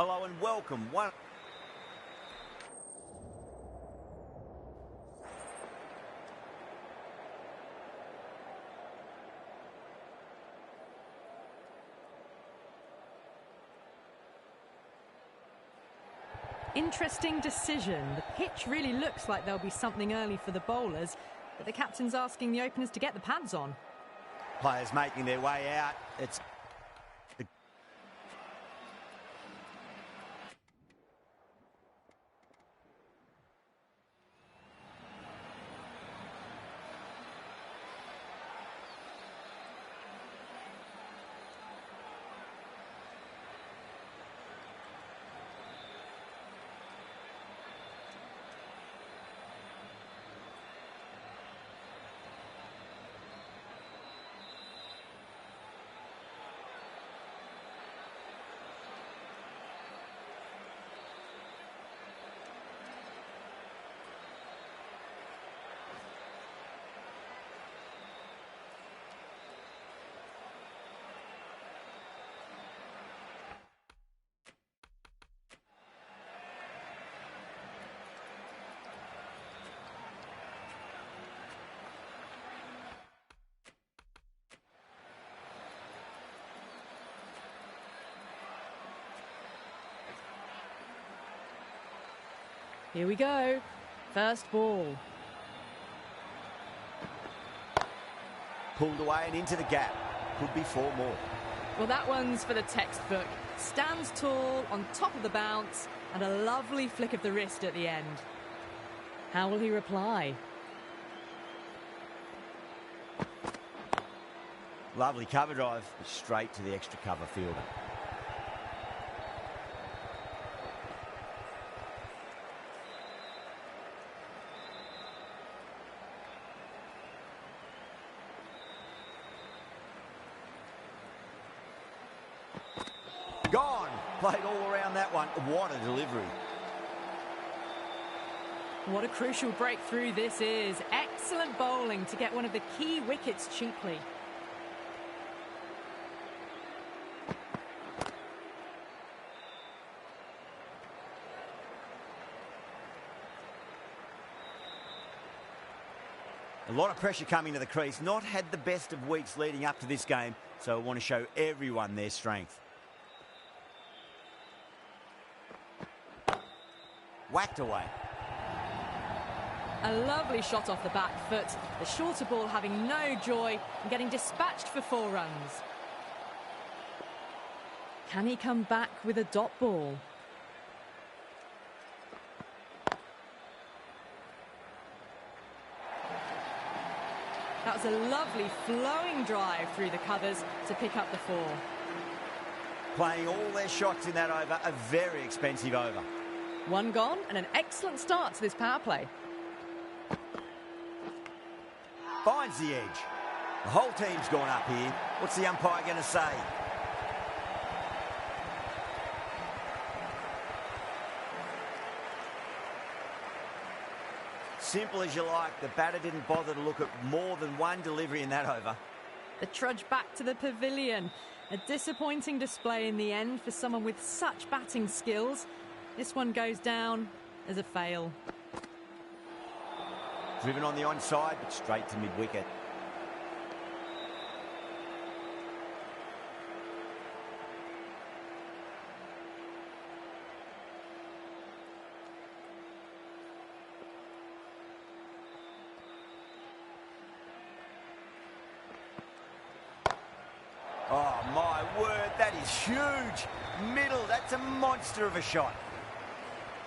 Hello and welcome. Interesting decision. The pitch really looks like there'll be something early for the bowlers, but the captain's asking the openers to get the pads on. Players making their way out. It's Here we go. First ball. pulled away and into the gap. Could be 4 more. Well, that one's for the textbook. Stands tall, on top of the bounce, and a lovely flick of the wrist at the end. How will he reply? Lovely cover drive, straight to the extra cover fielder. Gone! Played all around that one. What a delivery. What a crucial breakthrough this is. Excellent bowling to get one of the key wickets cheaply. A lot of pressure coming to the crease. Not had the best of weeks leading up to this game, so I want to show everyone their strength. Whacked away. A lovely shot off the back foot. The shorter ball having no joy and getting dispatched for 4 runs. Can he come back with a dot ball? That was a lovely flowing drive through the covers to pick up the 4. Playing all their shots in that over, a very expensive over. 1 gone and an excellent start to this power play. Finds the edge. The whole team's gone up here. What's the umpire going to say? Simple as you like. The batter didn't bother to look at more than one delivery in that over. The trudge back to the pavilion. A disappointing display in the end for someone with such batting skills. This one goes down as a fail. Driven on the onside, but straight to mid-wicket. Oh, my word, that is huge. Middle, that's a monster of a shot.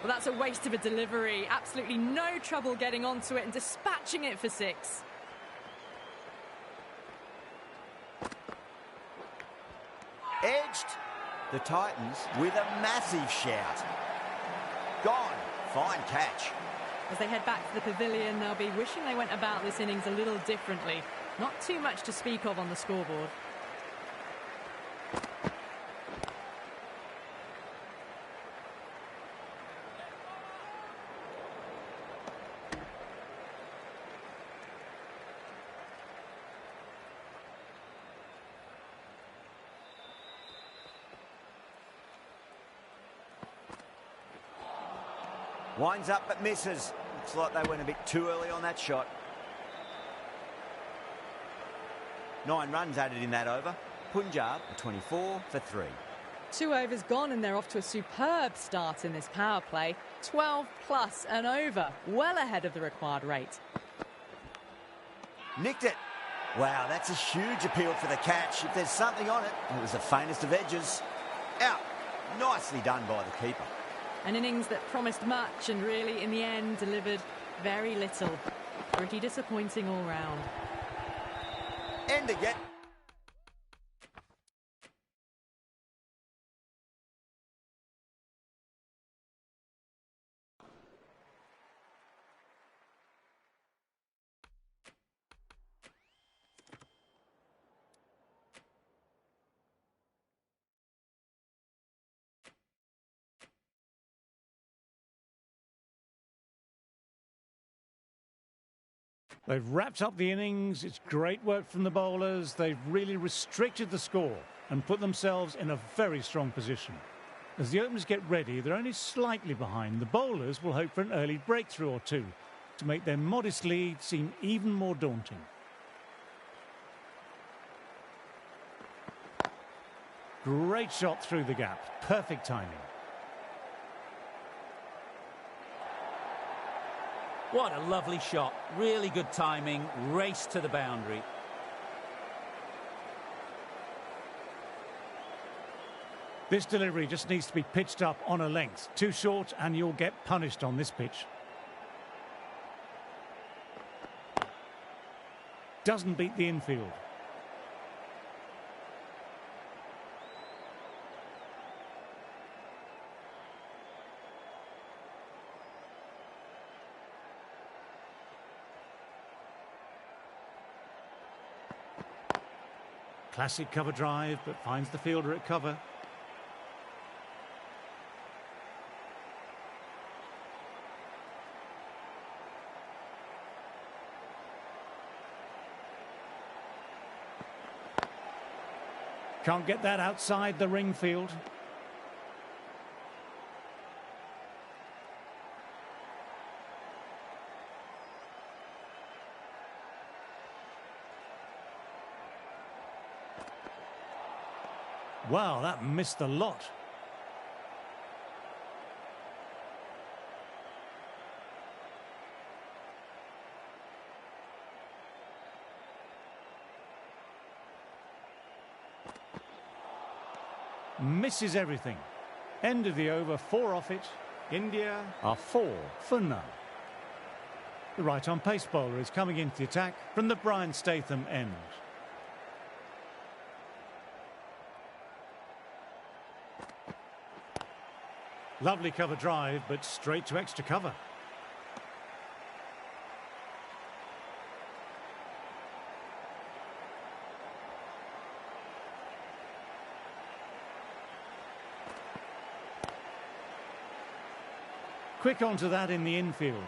Well, that's a waste of a delivery. Absolutely no trouble getting onto it and dispatching it for 6. Edged. The Titans with a massive shout. Gone. Fine catch. As they head back to the pavilion, they'll be wishing they went about this innings a little differently. Not too much to speak of on the scoreboard. Winds up but misses. Looks like they went a bit too early on that shot. 9 runs added in that over. Punjab 24 for 3. 2 overs gone and they're off to a superb start in this power play. 12 plus and over, well ahead of the required rate. Nicked it. Wow, that's a huge appeal for the catch. If there's something on it, it was the faintest of edges. Out. Nicely done by the keeper. An innings that promised much and really, in the end, delivered very little. Pretty disappointing all round. End again. They've wrapped up the innings. It's great work from the bowlers. They've really restricted the score and put themselves in a very strong position. As the openers get ready, they're only slightly behind. The bowlers will hope for an early breakthrough or two to make their modest lead seem even more daunting. Great shot through the gap. Perfect timing. What a lovely shot. Really good timing. Race to the boundary. This delivery just needs to be pitched up on a length. Too short and you'll get punished on this pitch. Doesn't beat the infield. Classic cover drive, but finds the fielder at cover. Can't get that outside the ring field. Wow, that missed the lot. Misses everything. End of the over, 4 off it. India are 4 for none. The right-arm pace bowler is coming into the attack from the Brian Statham end. Lovely cover drive, but straight to extra cover. Quick onto that in the infield.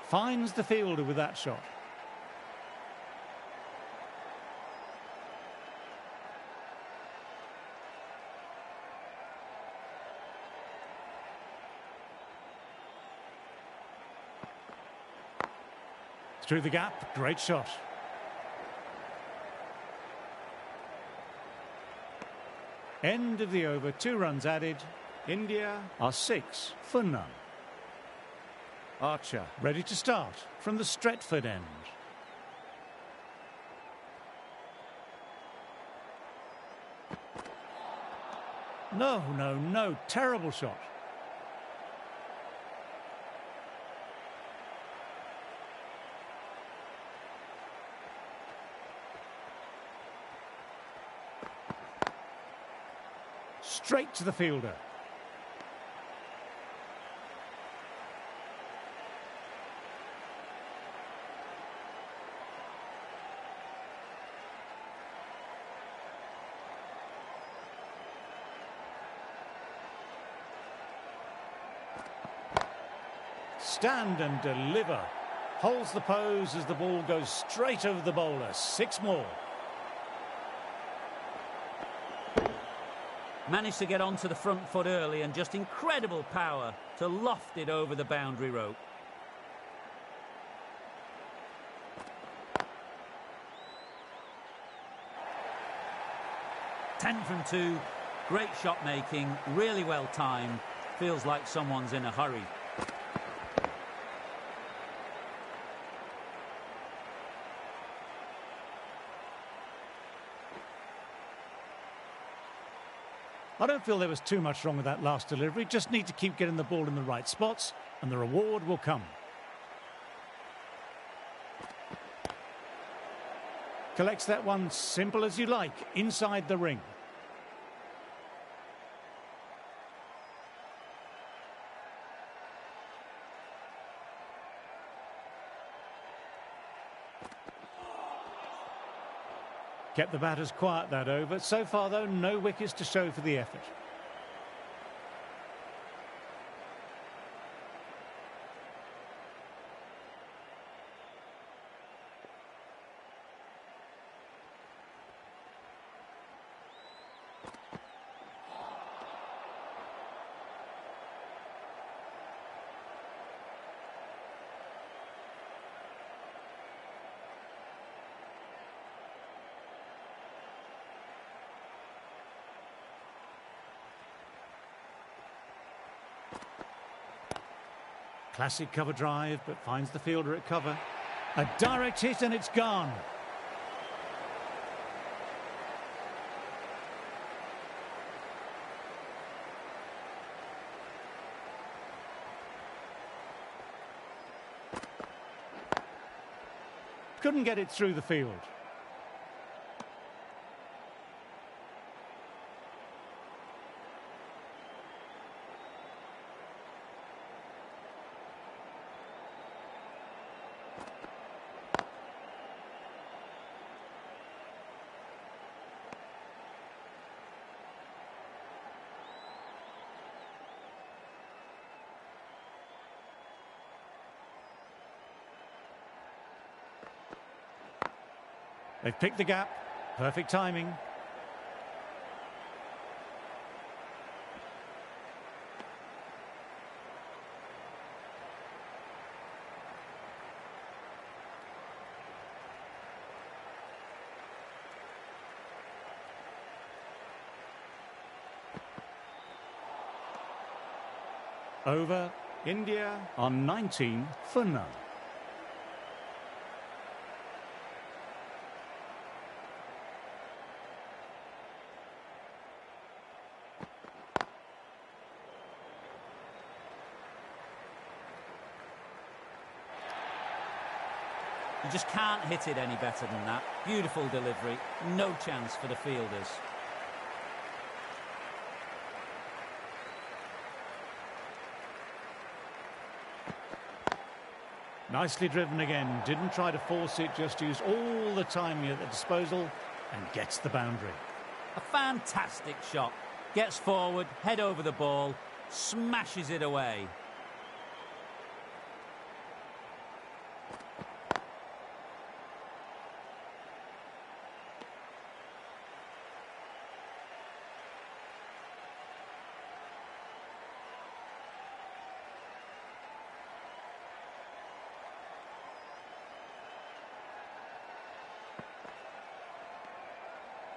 Finds the fielder with that shot. Through the gap, great shot. End of the over, 2 runs added. India are 6 for none. Archer ready to start from the Stretford end. No, no, no. Terrible shot. Straight to the fielder. Stand and deliver. Holds the pose as the ball goes straight over the bowler. 6 more. Managed to get onto the front foot early and just incredible power to loft it over the boundary rope. Ten from 2. Great shot making, really well timed. Feels like someone's in a hurry. I don't feel there was too much wrong with that last delivery. Just need to keep getting the ball in the right spots and the reward will come. Collects that one simple as you like, inside the ring. Kept the batters quiet that over. So far, though, no wickets to show for the effort. Classic cover drive, but finds the fielder at cover. A direct hit and it's gone. Couldn't get it through the field. They've picked the gap. Perfect timing. Over. India on 19 for none. You just can't hit it any better than that. Beautiful delivery. No chance for the fielders. Nicely driven again. Didn't try to force it, just used all the timing at the disposal and gets the boundary. A fantastic shot. Gets forward, head over the ball, smashes it away.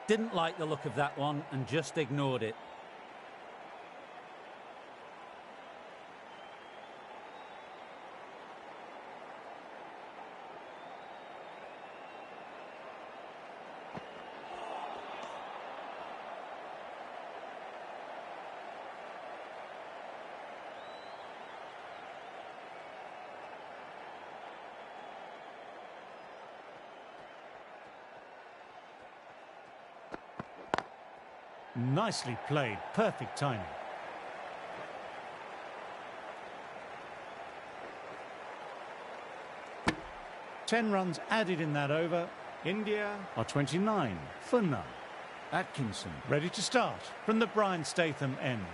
Didn't like the look of that one and just ignored it. Nicely played, perfect timing. Ten runs added in that over. India are 29 for none. Atkinson ready to start from the Brian Statham end.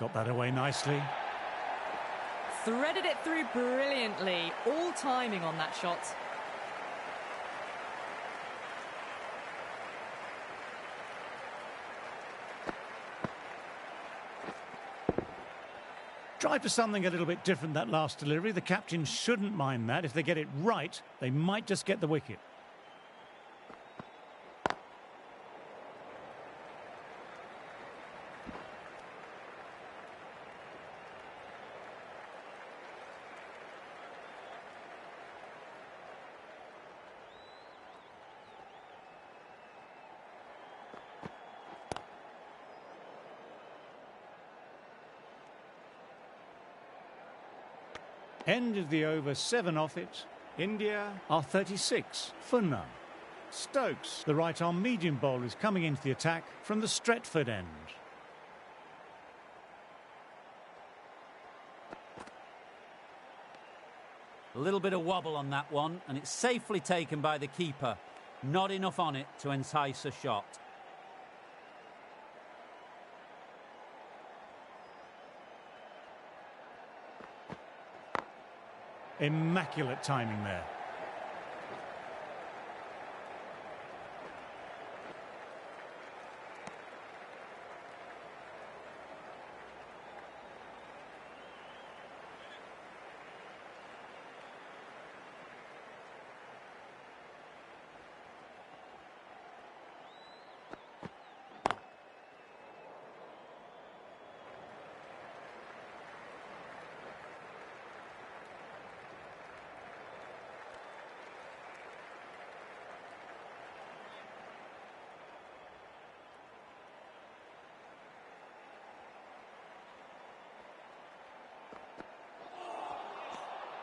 Got that away nicely. Threaded it through brilliantly. All timing on that shot. Tried for something a little bit different that last delivery. The captain shouldn't mind that. If they get it right, they might just get the wicket. End of the over, 7 off it. India are 36 for none. Stokes, the right-arm medium bowler, is coming into the attack from the Stretford end. A little bit of wobble on that one, and it's safely taken by the keeper. Not enough on it to entice a shot. Immaculate timing there.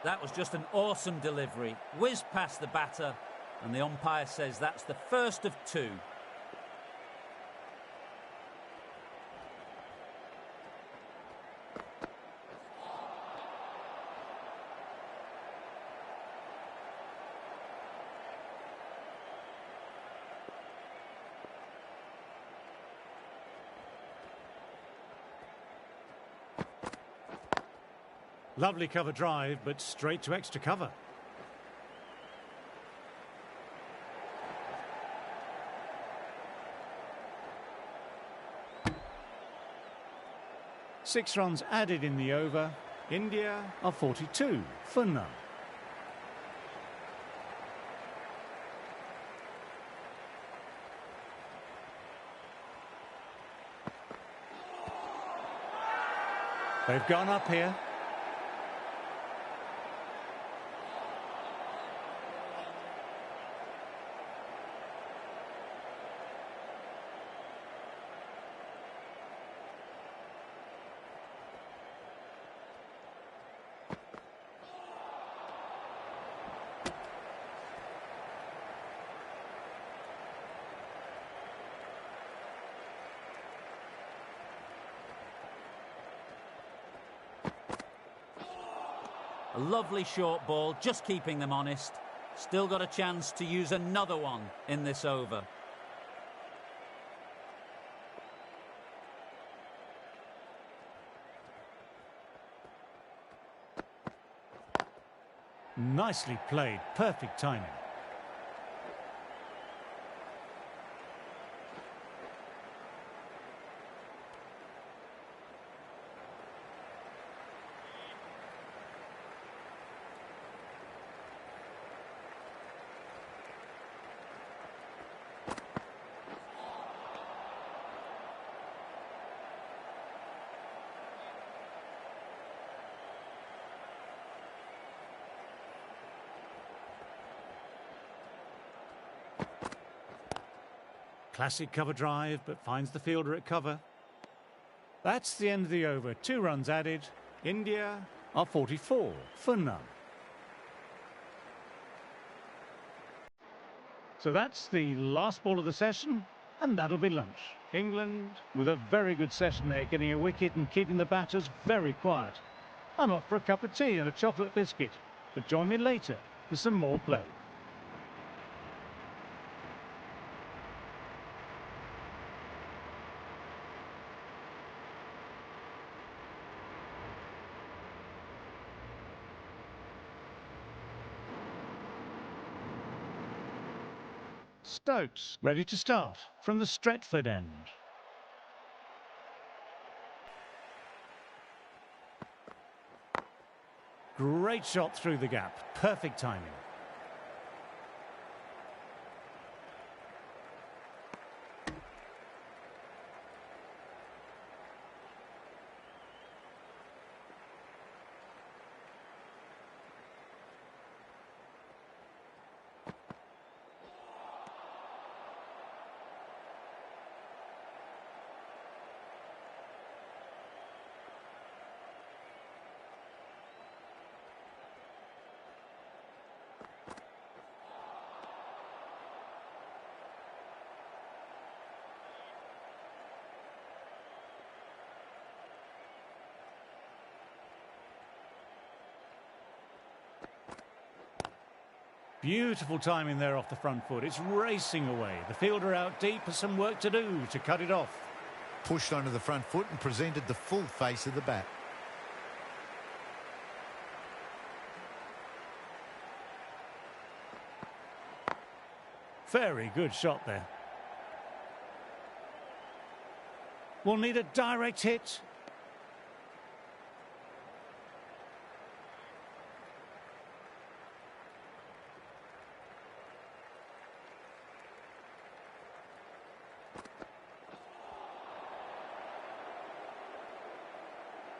That was just an awesome delivery. Whizzed past the batter, and the umpire says that's the first of 2. Lovely cover drive, but straight to extra cover. Six runs added in the over. India are 42 for none. They've gone up here. A lovely short ball, just keeping them honest. Still got a chance to use another one in this over. Nicely played, perfect timing. Classic cover drive, but finds the fielder at cover. That's the end of the over. 2 runs added. India are 44 for none. So that's the last ball of the session, and that'll be lunch. England with a very good session there, getting a wicket and keeping the batters very quiet. I'm off for a cup of tea and a chocolate biscuit, but join me later for some more play. Stokes ready to start from the Stretford end. Great shot through the gap. Perfect timing. Beautiful timing there off the front foot. It's racing away. The fielder out deep has some work to do to cut it off. Pushed onto the front foot and presented the full face of the bat. Very good shot there. We'll need a direct hit.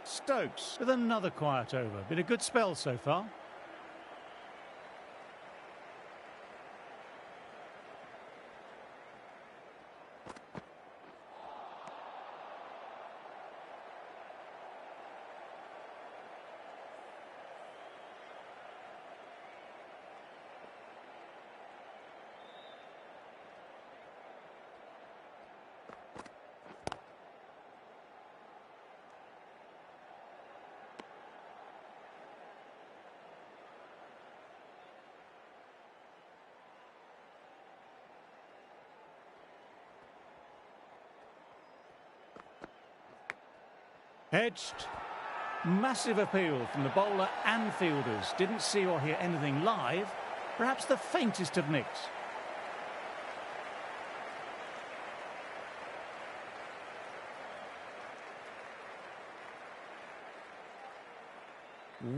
Stokes with another quiet over. Been a good spell so far. Edged. Massive appeal from the bowler and fielders. Didn't see or hear anything live. Perhaps the faintest of nicks.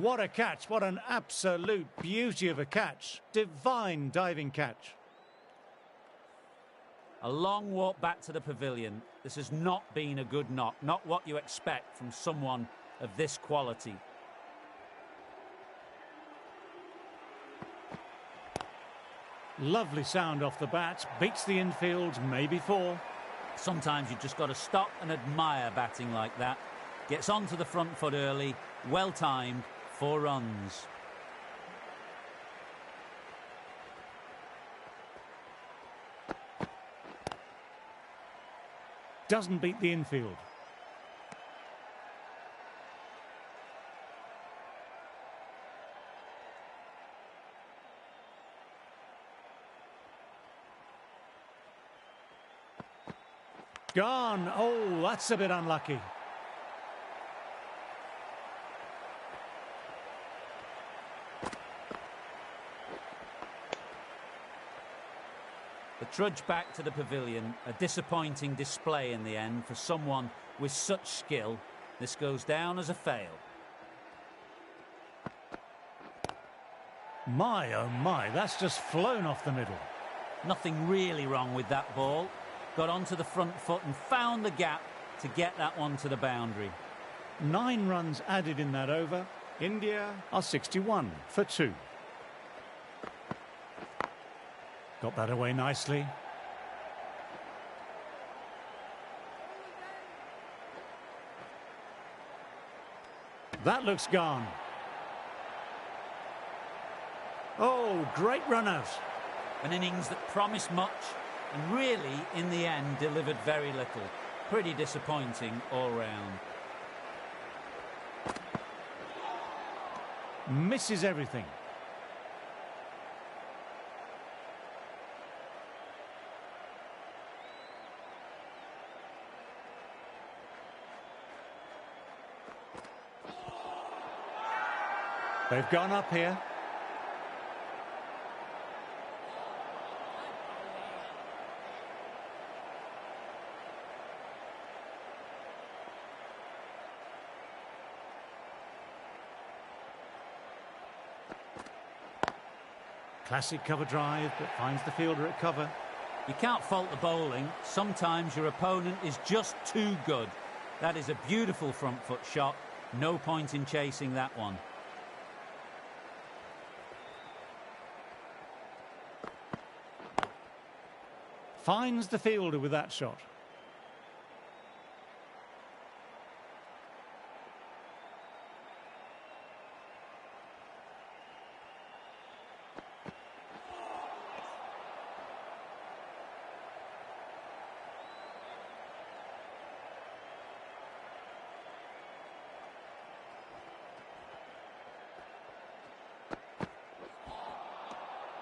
What a catch. What an absolute beauty of a catch. Divine diving catch. A long walk back to the pavilion. This has not been a good knock. Not what you expect from someone of this quality. Lovely sound off the bat. Beats the infield, maybe 4. Sometimes you've just got to stop and admire batting like that. Gets onto the front foot early. Well timed. 4 runs. Doesn't beat the infield. Gone. Oh, that's a bit unlucky. The trudge back to the pavilion, a disappointing display in the end for someone with such skill. This goes down as a fail. My, oh my, that's just flown off the middle. Nothing really wrong with that ball. Got onto the front foot and found the gap to get that one to the boundary. 9 runs added in that over. India are 61 for 2. Got that away nicely. That looks gone. Oh, great run out. An innings that promised much and really, in the end, delivered very little. Pretty disappointing all round. Misses everything. They've gone up here. Classic cover drive, but finds the fielder at cover. You can't fault the bowling. Sometimes your opponent is just too good. That is a beautiful front foot shot. No point in chasing that one. Finds the fielder with that shot.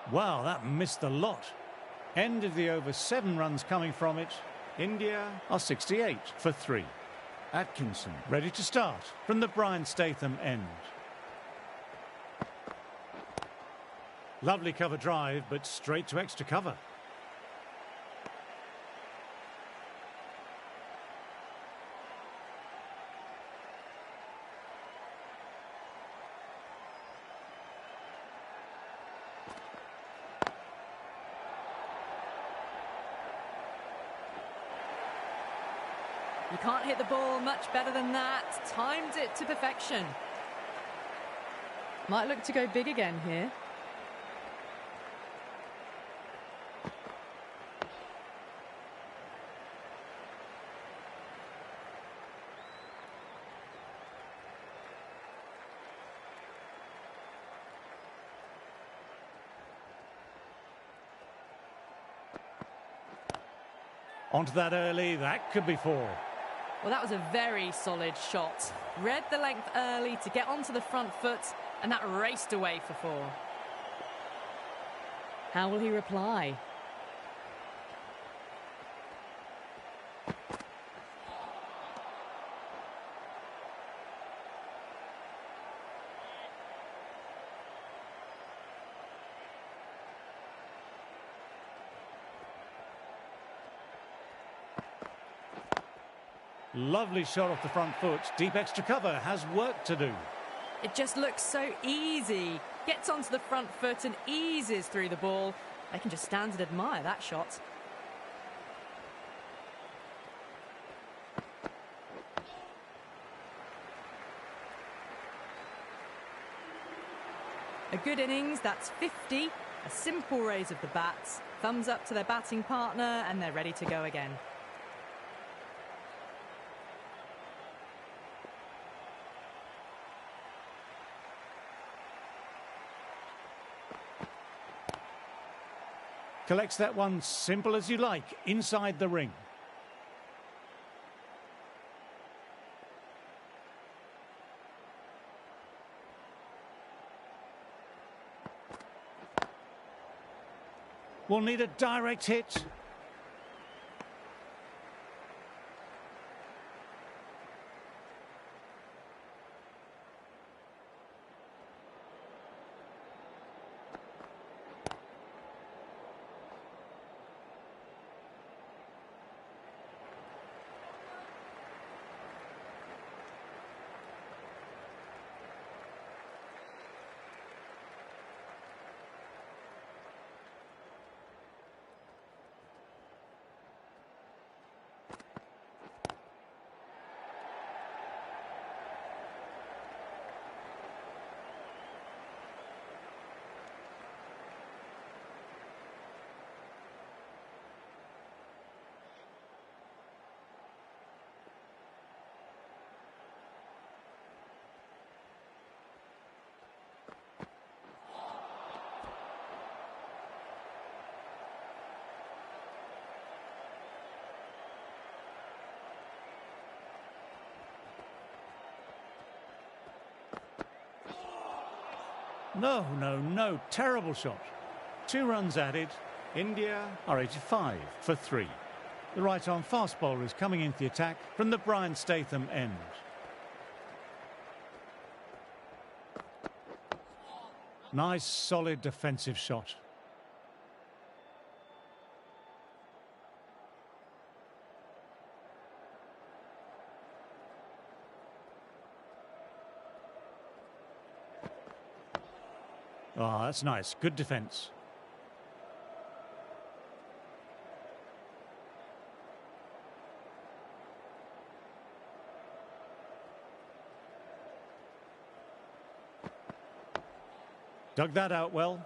Wow, that missed a lot. End of the over, 7 runs coming from it. India are 68 for 3. Atkinson ready to start from the Brian Statham end. Lovely cover drive, but straight to extra cover. You can't hit the ball much better than that. Timed it to perfection. Might look to go big again here. Onto that early, that could be 4. Well, that was a very solid shot. Read the length early to get onto the front foot, and that raced away for 4. How will he reply? Lovely shot off the front foot. Deep extra cover has work to do. It just looks so easy. Gets onto the front foot and eases through the ball. They can just stand and admire that shot. A good innings, that's 50. A simple raise of the bats. Thumbs up to their batting partner and they're ready to go again. Collects that one simple as you like, inside the ring. Will need a direct hit. No, no, no. Terrible shot. 2 runs added. India are 85 for 3. The right-arm fast bowler is coming into the attack from the Brian Statham end. Nice, solid defensive shot. Oh, that's nice. Good defence. Dug that out well.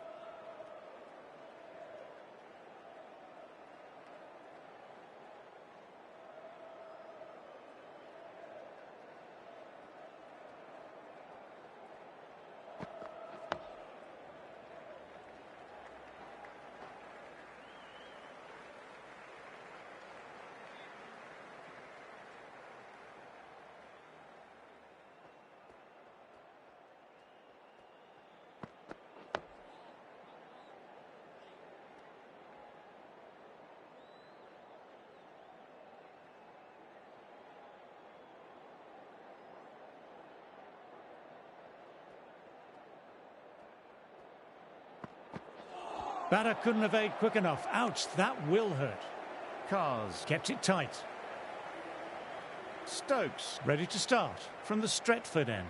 Batter couldn't evade quick enough. Ouch, that will hurt. Cars. Kept it tight. Stokes. Ready to start from the Stretford end.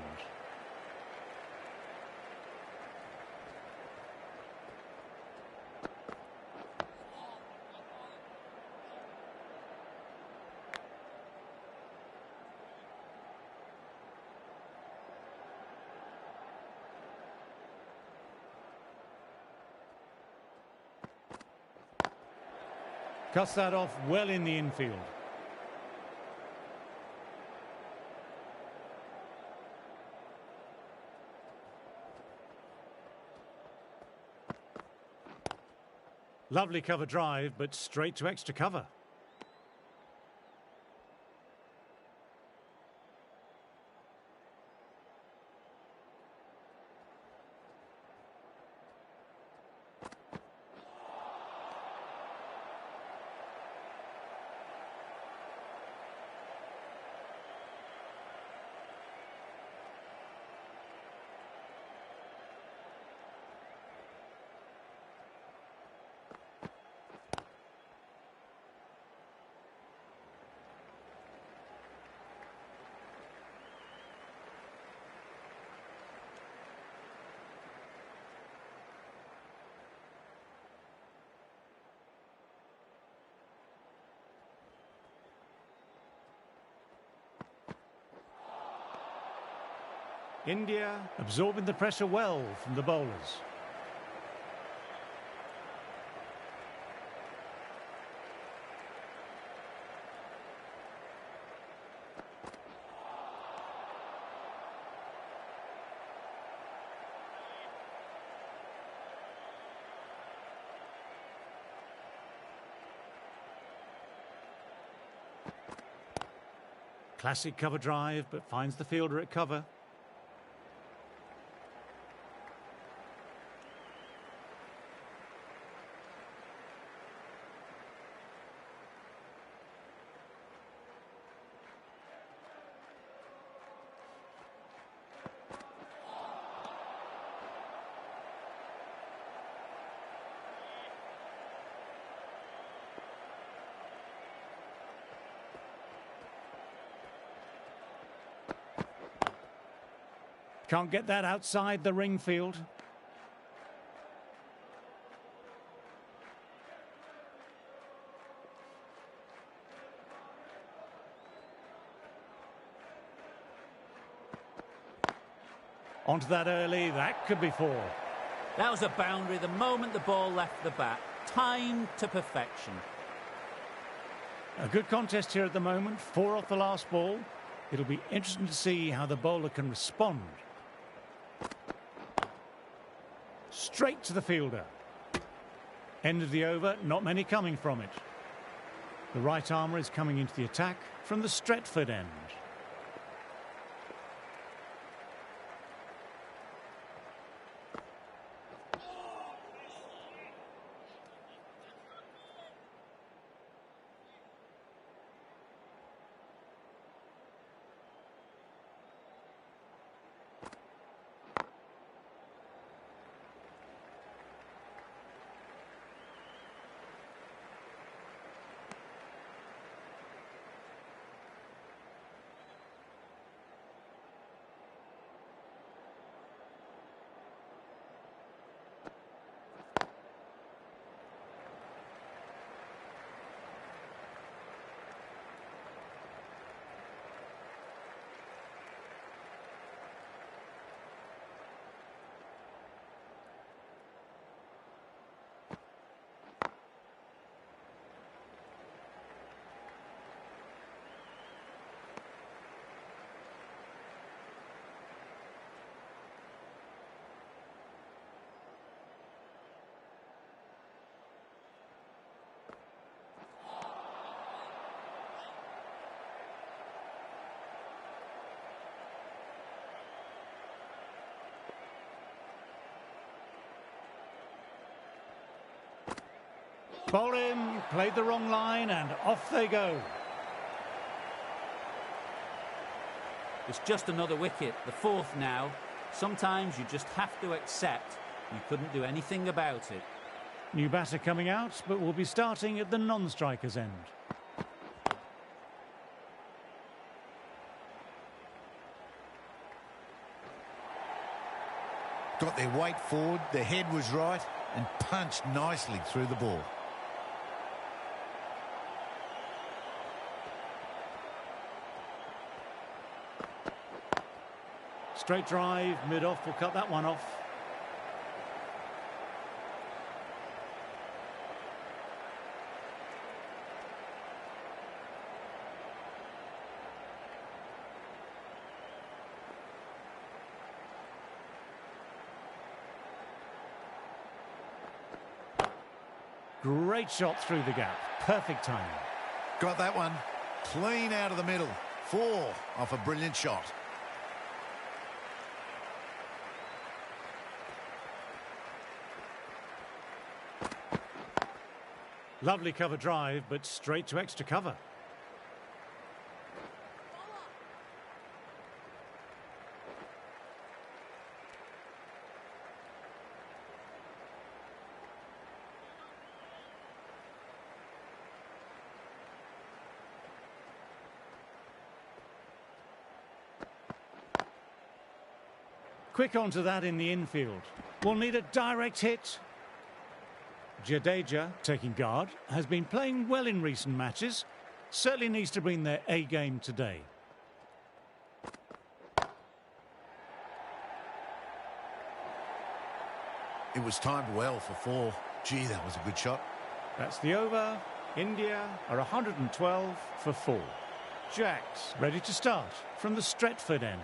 Cuts that off well in the infield. Lovely cover drive, but straight to extra cover. India absorbing the pressure well from the bowlers. Classic cover drive, but finds the fielder at cover. Can't get that outside the ring field. Onto that early, that could be 4. That was a boundary the moment the ball left the bat. Timed to perfection. A good contest here at the moment. 4 off the last ball. It'll be interesting to see how the bowler can respond. Straight to the fielder. End of the over, not many coming from it. The right armour is coming into the attack from the Stretford end. Bowl him, played the wrong line, and off they go. It's just another wicket, the fourth now. Sometimes you just have to accept you couldn't do anything about it. New batter coming out, but will be starting at the non-striker's end. Got their weight forward, their head was right, and punched nicely through the ball. Straight drive, mid-off will cut that one off. Great shot through the gap. Perfect timing. Got that one. Clean out of the middle. 4 off a brilliant shot. Lovely cover drive, but straight to extra cover. Quick onto that in the infield. We'll need a direct hit. Jadeja, taking guard, has been playing well in recent matches. Certainly needs to bring their A game today. It was timed well for 4. Gee, that was a good shot. That's the over. India are 112 for 4. Jacks ready to start from the Stretford end.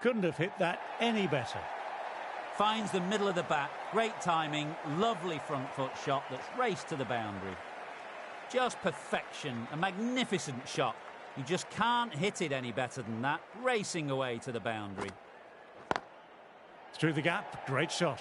Couldn't have hit that any better. Finds the middle of the bat. Great timing. Lovely front foot shot that's raced to the boundary. Just perfection. A magnificent shot. You just can't hit it any better than that. Racing away to the boundary. Through the gap. Great shot.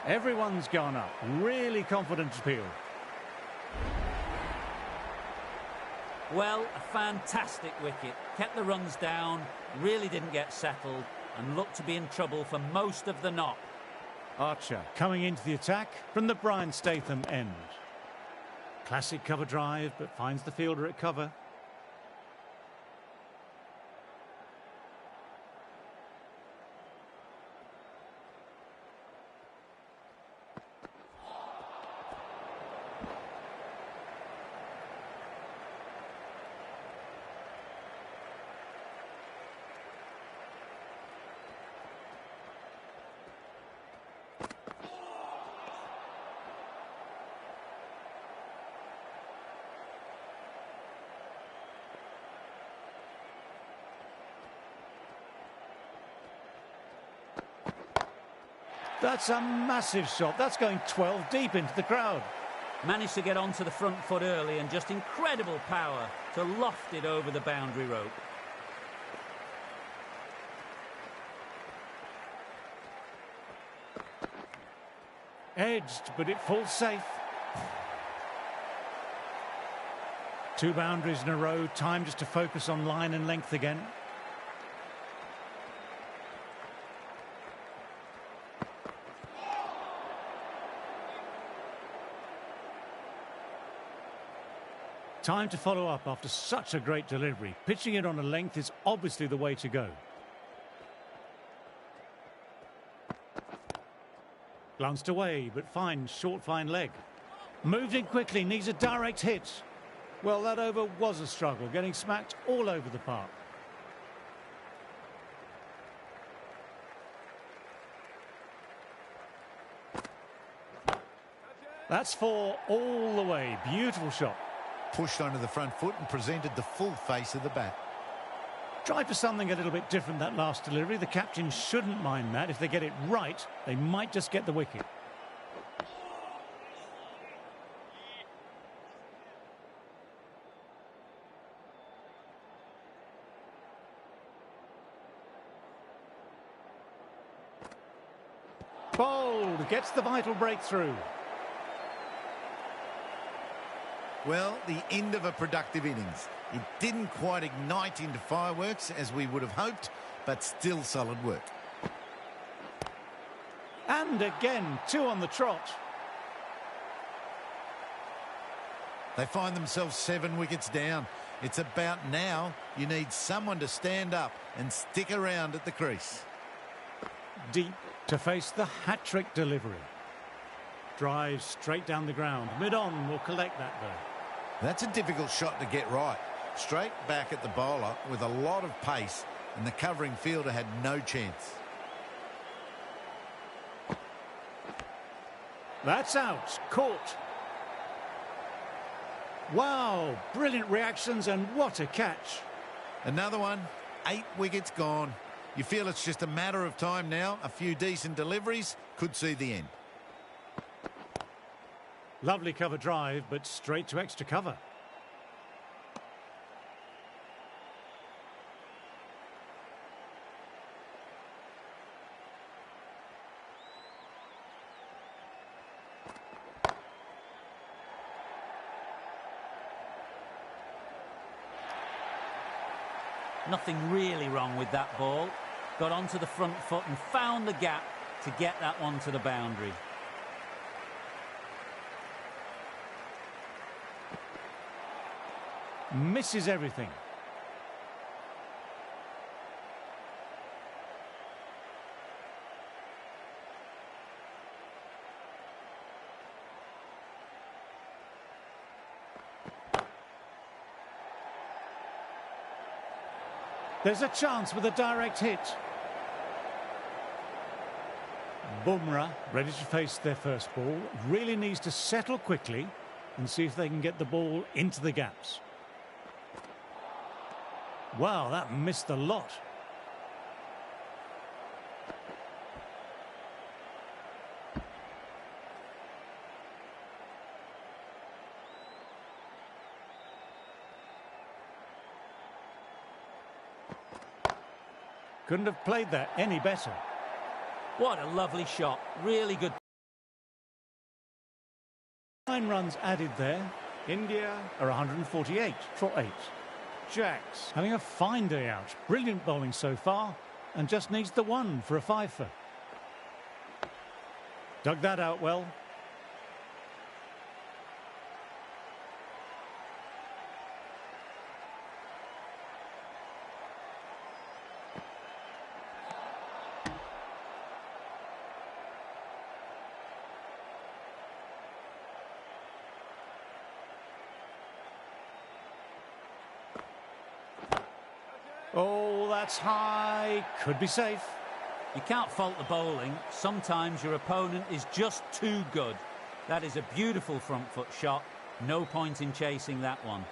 Everyone's gone up. Really confident appeal. Well, a fantastic wicket. Kept the runs down, really didn't get settled, and looked to be in trouble for most of the knock. Archer coming into the attack from the Brian Statham end. Classic cover drive, but finds the fielder at cover. That's a massive shot. That's going 12 deep into the crowd. Managed to get onto the front foot early and just incredible power to loft it over the boundary rope. Edged, but it falls safe. 2 boundaries in a row. Time just to focus on line and length again. Time to follow up after such a great delivery. Pitching it on a length is obviously the way to go. Glanced away, but fine, short, fine leg. Moved in quickly, needs a direct hit. Well, that over was a struggle, getting smacked all over the park. That's 4 all the way. Beautiful shot. Pushed onto the front foot and presented the full face of the bat. Tried for something a little bit different that last delivery. The captain shouldn't mind that. If they get it right, they might just get the wicket. Bowled, gets the vital breakthrough. Well, the end of a productive innings. It didn't quite ignite into fireworks as we would have hoped, but still solid work. And again, 2 on the trot. They find themselves 7 wickets down. It's about now you need someone to stand up and stick around at the crease. Deep to face the hat-trick delivery. Drives straight down the ground. Mid-on will collect that though. That's a difficult shot to get right. Straight back at the bowler with a lot of pace, and the covering fielder had no chance. That's out. Caught. Wow, brilliant reactions and what a catch. Another one, 8 wickets gone. You feel it's just a matter of time now. A few decent deliveries could see the end. Lovely cover drive, but straight to extra cover. Nothing really wrong with that ball. Got onto the front foot and found the gap to get that one to the boundary. Misses everything. There's a chance with a direct hit. Bumrah, ready to face their first ball, really needs to settle quickly and see if they can get the ball into the gaps. Wow, that missed a lot. Couldn't have played that any better. What a lovely shot. Really good. 9 runs added there. India are 148 for 8. Jacks having a fine day out. Brilliant bowling so far and just needs the 1 for a fifer. Dug that out well. Oh, that's high. Could be safe. You can't fault the bowling. Sometimes your opponent is just too good. That is a beautiful front foot shot. No point in chasing that one.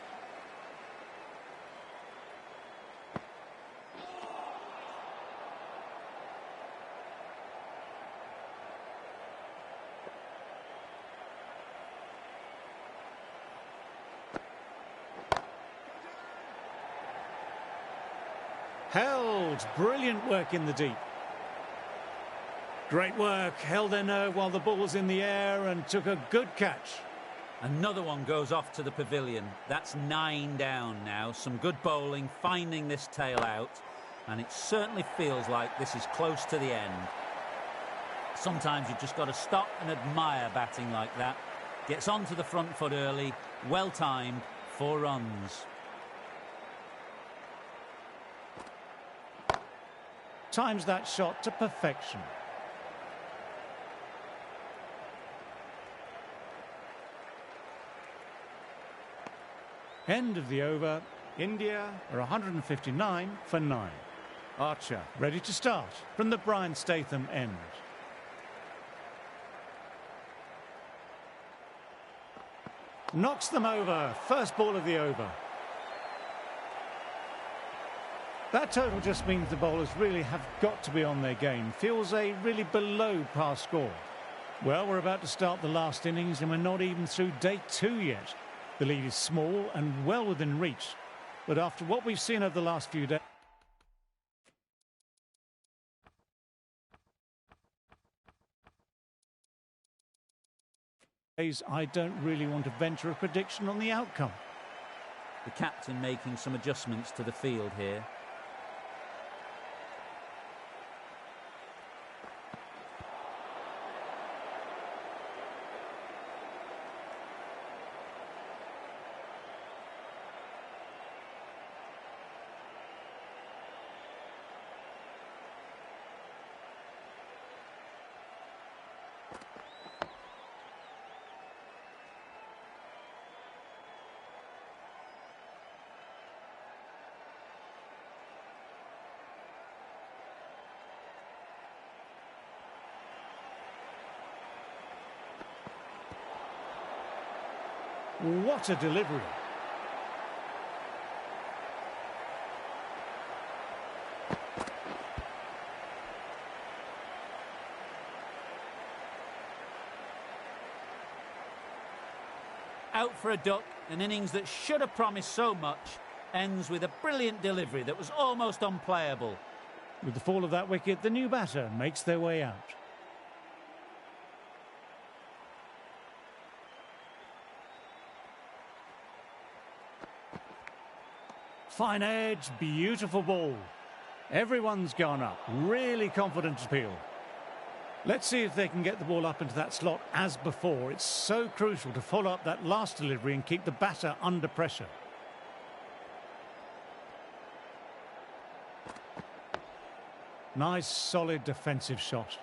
Held. Brilliant work in the deep. Great work. Held their nerve while the ball was in the air and took a good catch. Another one goes off to the pavilion. That's 9 down now. Some good bowling, finding this tail out. And it certainly feels like this is close to the end. Sometimes you've just got to stop and admire batting like that. Gets onto the front foot early. Well timed. 4 runs. Times that shot to perfection. End of the over. India are 159 for 9. Archer ready to start from the Brian Statham end. Knocks them over. First ball of the over. That total just means the bowlers really have got to be on their game. Feels a really below par score. Well, we're about to start the last innings and we're not even through day 2 yet. The lead is small and well within reach. But after what we've seen over the last few days, I don't really want to venture a prediction on the outcome. The captain making some adjustments to the field here. What a delivery. Out for a duck, an innings that should have promised so much, ends with a brilliant delivery that was almost unplayable. With the fall of that wicket, the new batter makes their way out. Fine edge, beautiful ball. Everyone's gone up, really confident appeal. Let's see if they can get the ball up into that slot as before. It's so crucial to follow up that last delivery and keep the batter under pressure. Nice, solid defensive shot.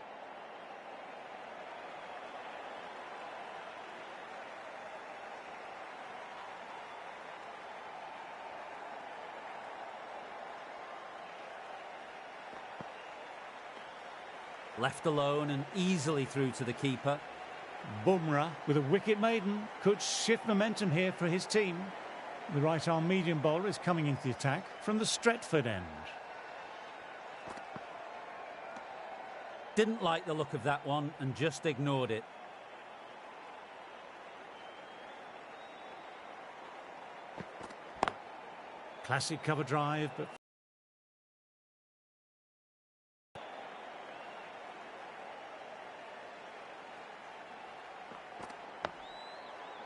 Left alone and easily through to the keeper. Bumrah with a wicket maiden could shift momentum here for his team. The right-arm medium bowler is coming into the attack from the Stretford end. Didn't like the look of that one and just ignored it. Classic cover drive, but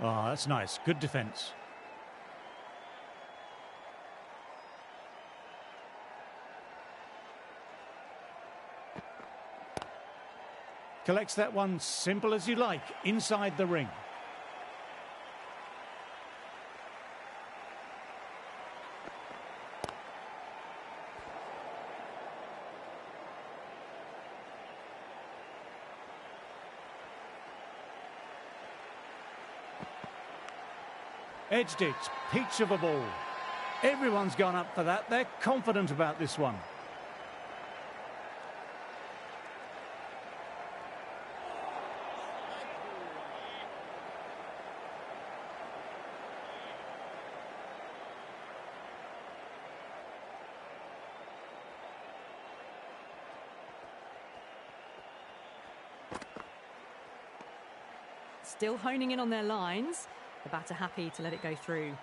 oh, that's nice. Good defence. Collects that one simple as you like, inside the ring. Edged it, peach of a ball. Everyone's gone up for that. They're confident about this one. Still honing in on their lines. The batter happy to let it go through.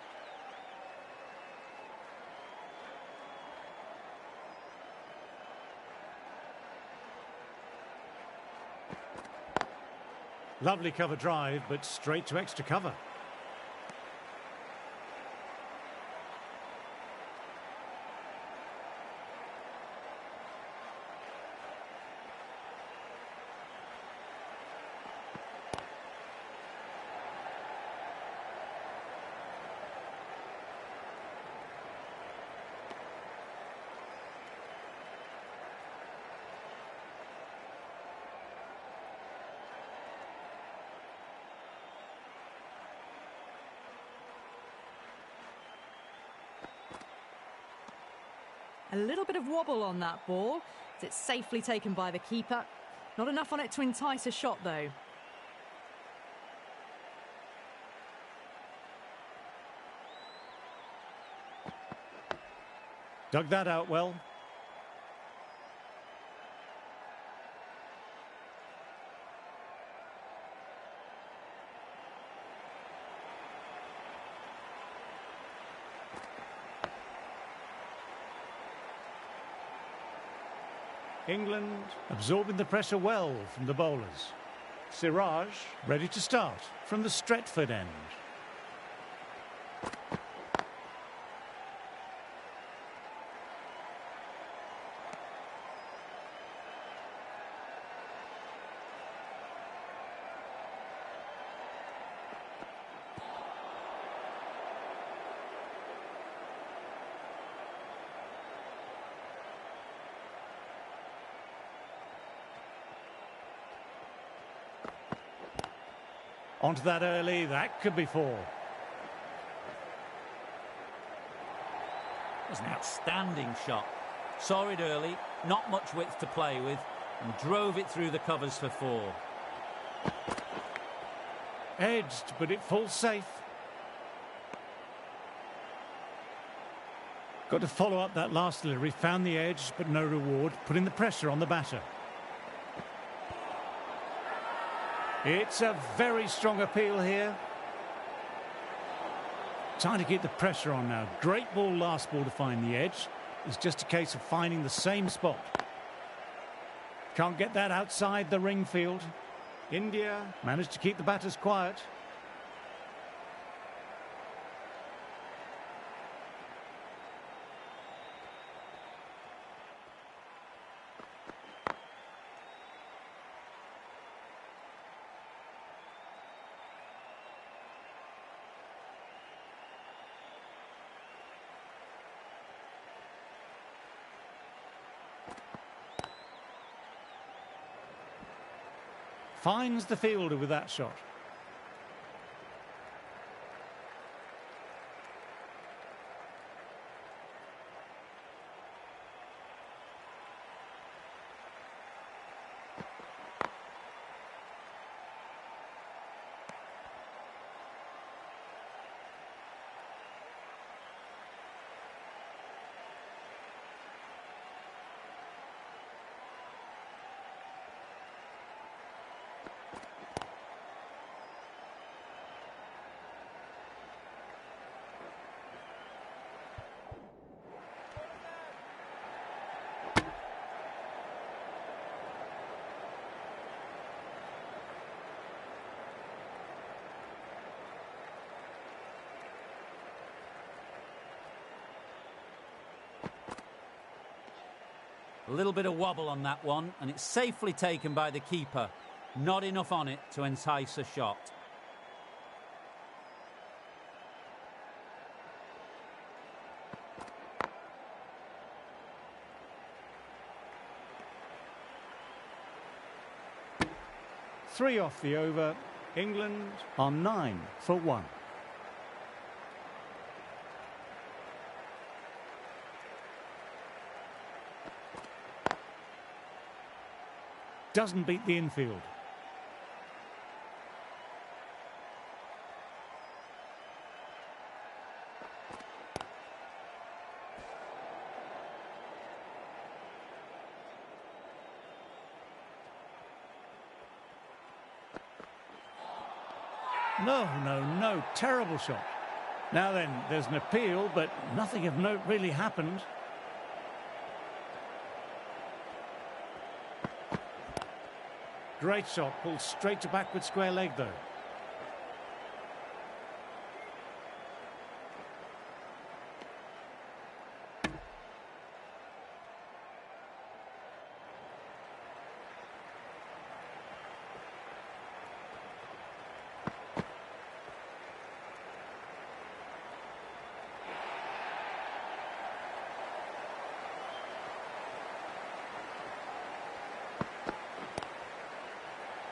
Lovely cover drive, but straight to extra cover. A little bit of wobble on that ball. It's safely taken by the keeper. Not enough on it to entice a shot, though. Dug that out well. England absorbing the pressure well from the bowlers. Siraj ready to start from the Stretford end. Onto that early, that could be four. It was an outstanding shot. Saw it early, not much width to play with, and drove it through the covers for four. Edged, but it falls safe. Got to follow up that last delivery, found the edge, but no reward, putting the pressure on the batter. It's a very strong appeal here. Trying to keep the pressure on now. Great ball last ball to find the edge. It's just a case of finding the same spot. Can't get that outside the ring field. India managed to keep the batters quiet. Finds the fielder with that shot. A little bit of wobble on that one, and it's safely taken by the keeper. Not enough on it to entice a shot. Three off the over. England are 9 for 1. Doesn't beat the infield. No, terrible shot. Now then, there's an appeal, but nothing of note really happened. Great shot, pulled straight to backward square leg though.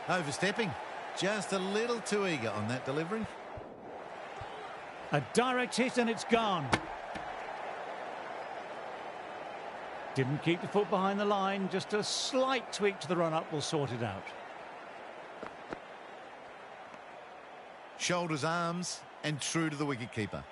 Overstepping. Just a little too eager on that delivery. A direct hit and it's gone. Didn't keep the foot behind the line. Just a slight tweak to the run-up will sort it out. Shoulders, arms, and true to the wicketkeeper.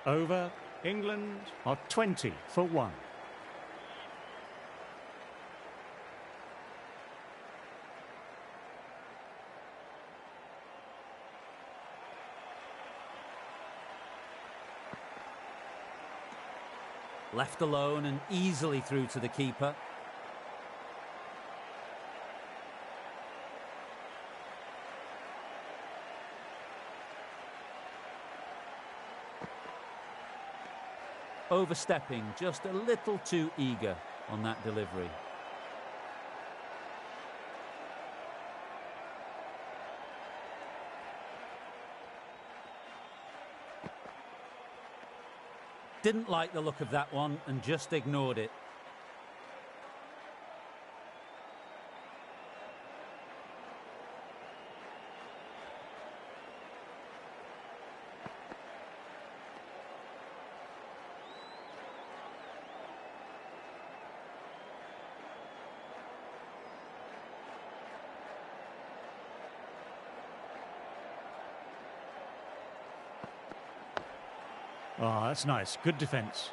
Over. England are 20 for 1. Left alone and easily through to the keeper. Overstepping, just a little too eager on that delivery. Didn't like the look of that one and just ignored it. Oh, that's nice. Good defence.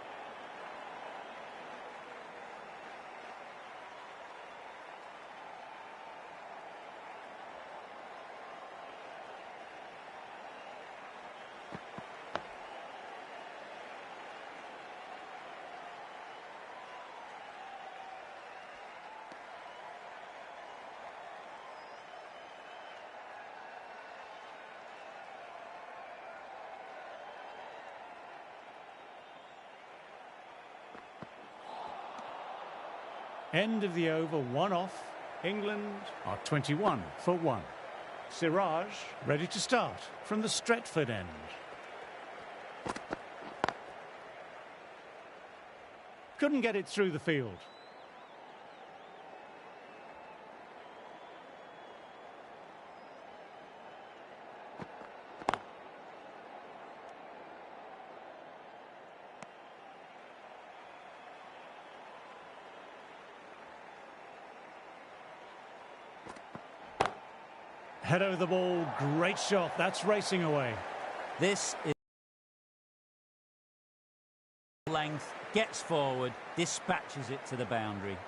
End of the over, 1 off. England are 21 for 1. Siraj ready to start from the Stretford end. Couldn't get it through the field. Head over the ball, great shot, that's racing away. This is length, gets forward, dispatches it to the boundary.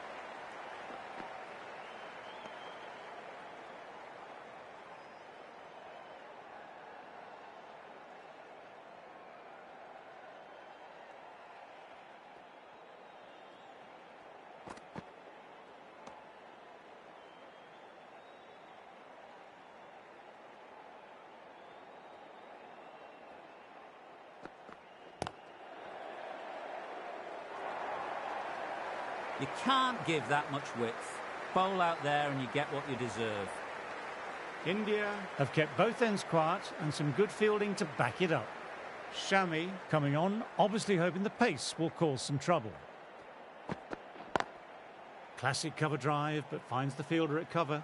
You can't give that much width. Bowl out there and you get what you deserve. India have kept both ends quiet and some good fielding to back it up. Shami coming on, obviously hoping the pace will cause some trouble. Classic cover drive, but finds the fielder at cover.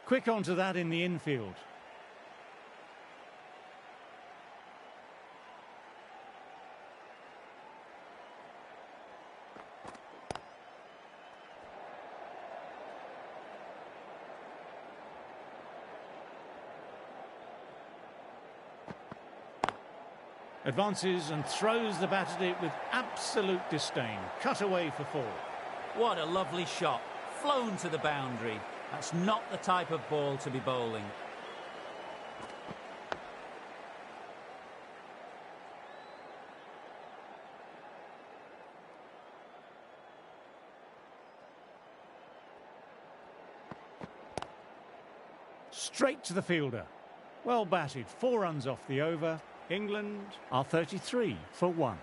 Quick onto that in the infield. Advances and throws the bat at it with absolute disdain. Cut away for 4. What a lovely shot. Flown to the boundary. That's not the type of ball to be bowling. Straight to the fielder. Well batted. 4 runs off the over. England are 33 for 1.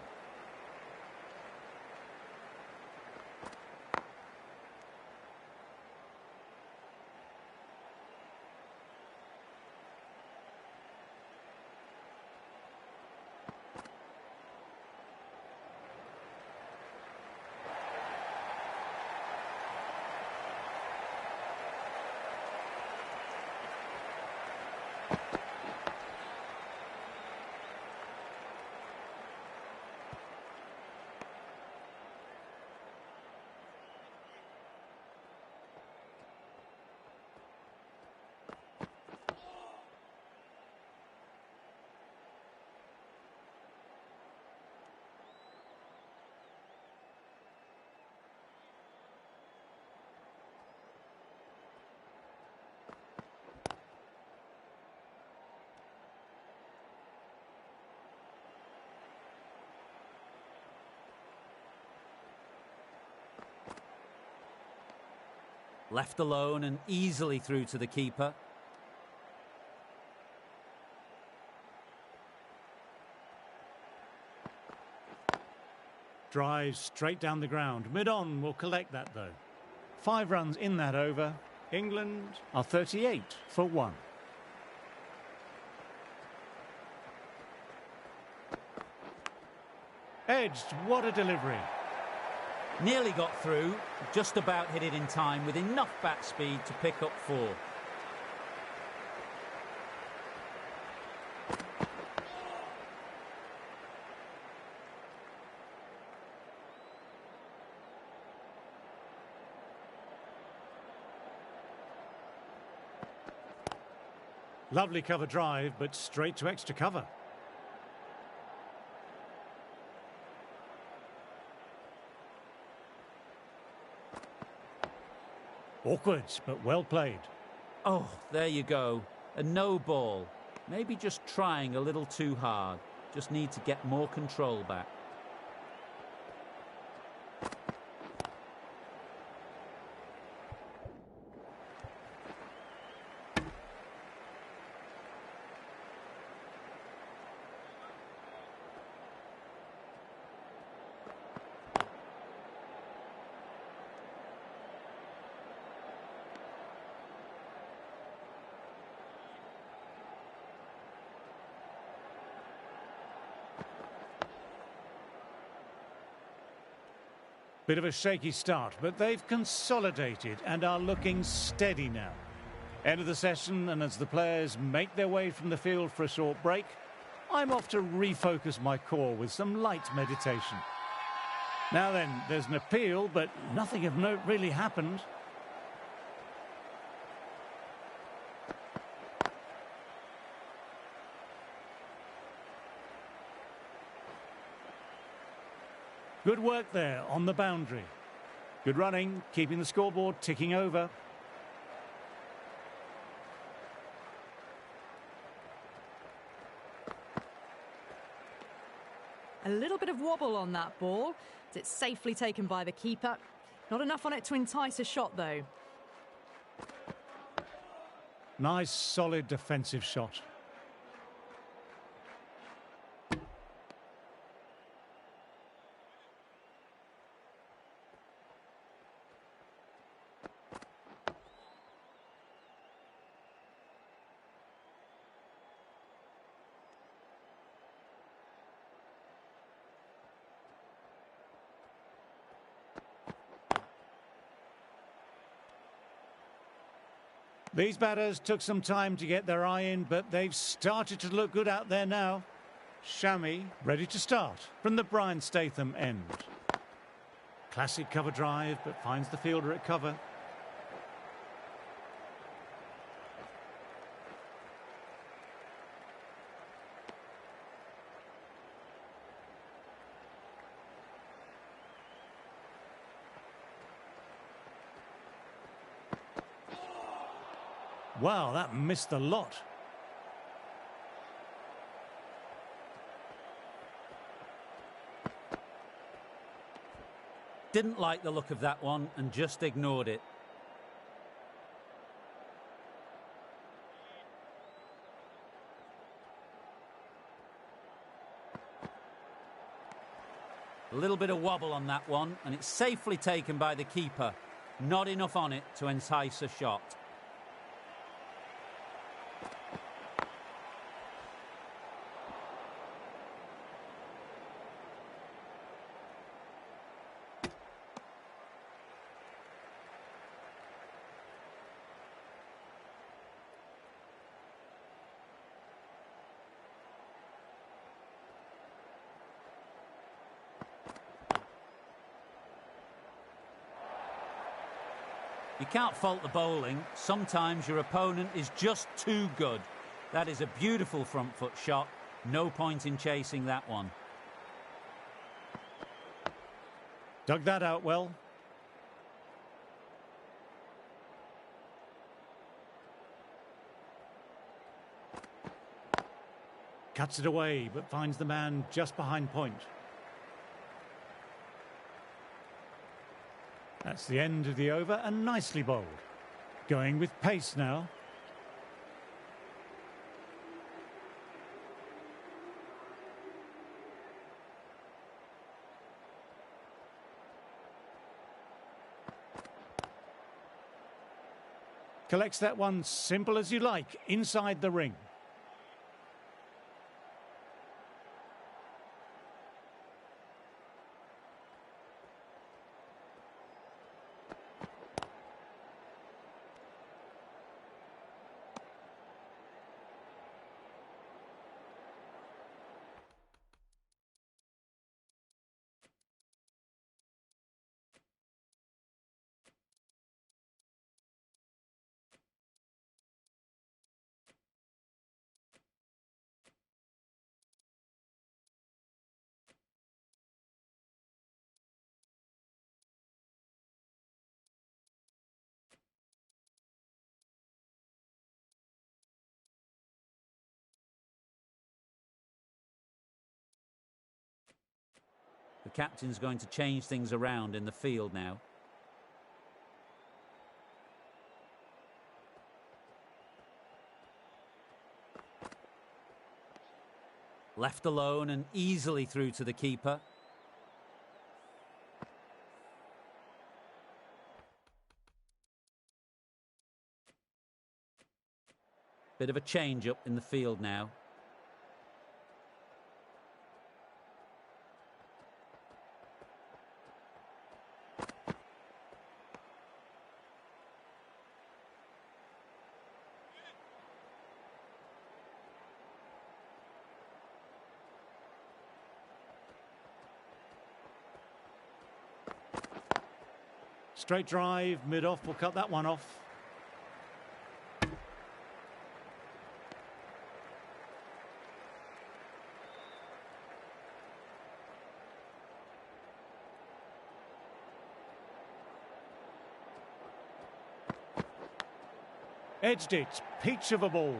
Left alone and easily through to the keeper. Drives straight down the ground. Mid-on will collect that, though. 5 runs in that over. England are 38 for 1. Edged. What a delivery. Nearly got through, just about hit it in time with enough bat speed to pick up 4. Lovely cover drive, but straight to extra cover. Awkward, but well played. Oh, there you go. A no ball. Maybe just trying a little too hard. Just need to get more control back. Bit of a shaky start, but they've consolidated and are looking steady now. End of the session, and as the players make their way from the field for a short break, I'm off to refocus my core with some light meditation. Now then, there's an appeal, but nothing of note really happened. Good work there on the boundary. Good running, keeping the scoreboard ticking over. A little bit of wobble on that ball. It's safely taken by the keeper. Not enough on it to entice a shot, though. Nice, solid defensive shot. These batters took some time to get their eye in, but they've started to look good out there now. Shami ready to start from the Brian Statham end. Classic cover drive, but finds the fielder at cover. Wow, that missed a lot. Didn't like the look of that one and just ignored it. A little bit of wobble on that one, and it's safely taken by the keeper. Not enough on it to entice a shot. You can't fault the bowling. Sometimes your opponent is just too good. That is a beautiful front foot shot. No point in chasing that one. Dug that out well. Cuts it away, but finds the man just behind point. That's the end of the over, and nicely bowled. Going with pace now. Collects that one simple as you like, inside the ring. The captain's going to change things around in the field now. Left alone and easily through to the keeper. Bit of a change up in the field now. Straight drive, mid-off, will cut that one off. Edged it, peach of a ball.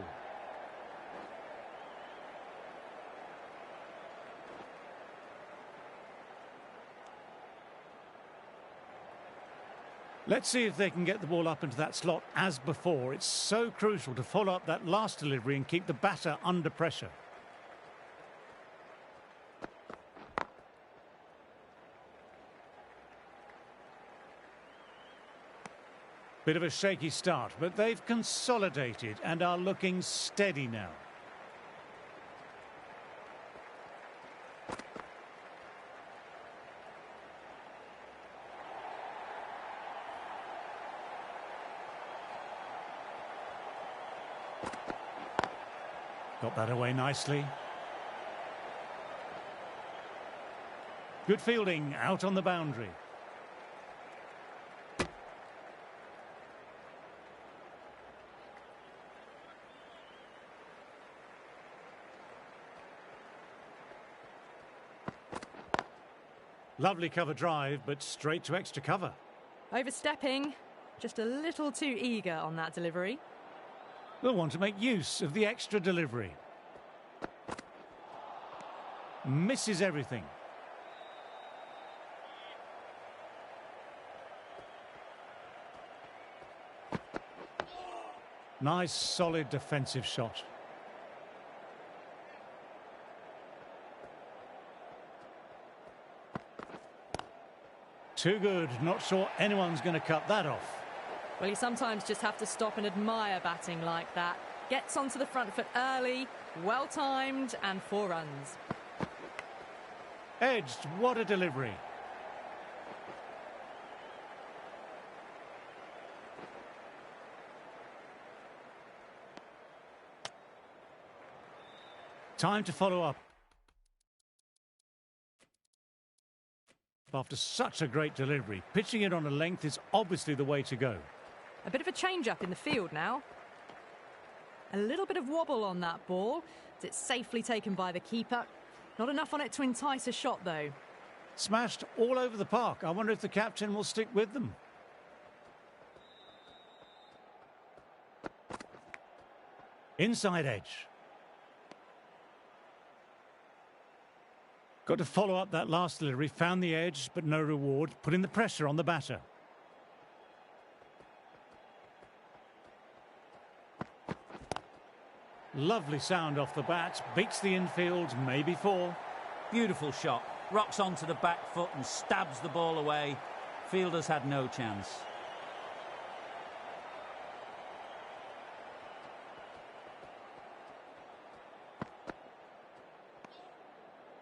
Let's see if they can get the ball up into that slot as before. It's so crucial to follow up that last delivery and keep the batter under pressure. Bit of a shaky start, but they've consolidated and are looking steady now. Got that away nicely. Good fielding out on the boundary. Lovely cover drive, but straight to extra cover. Overstepping, just a little too eager on that delivery. They'll want to make use of the extra delivery. Misses everything. Nice, solid defensive shot. Too good. Not sure anyone's going to cut that off. Well, you sometimes just have to stop and admire batting like that. Gets onto the front foot early, well-timed, and 4 runs. Edged. What a delivery. Time to follow up. After such a great delivery, pitching it on a length is obviously the way to go. A bit of a change-up in the field now. A little bit of wobble on that ball. It's safely taken by the keeper. Not enough on it to entice a shot, though. Smashed all over the park. I wonder if the captain will stick with them. Inside edge. Got to follow up that last delivery. Found the edge, but no reward. Putting the pressure on the batter. Lovely sound off the bat, beats the infield, maybe 4. Beautiful shot. Rocks onto the back foot and stabs the ball away. Fielders had no chance.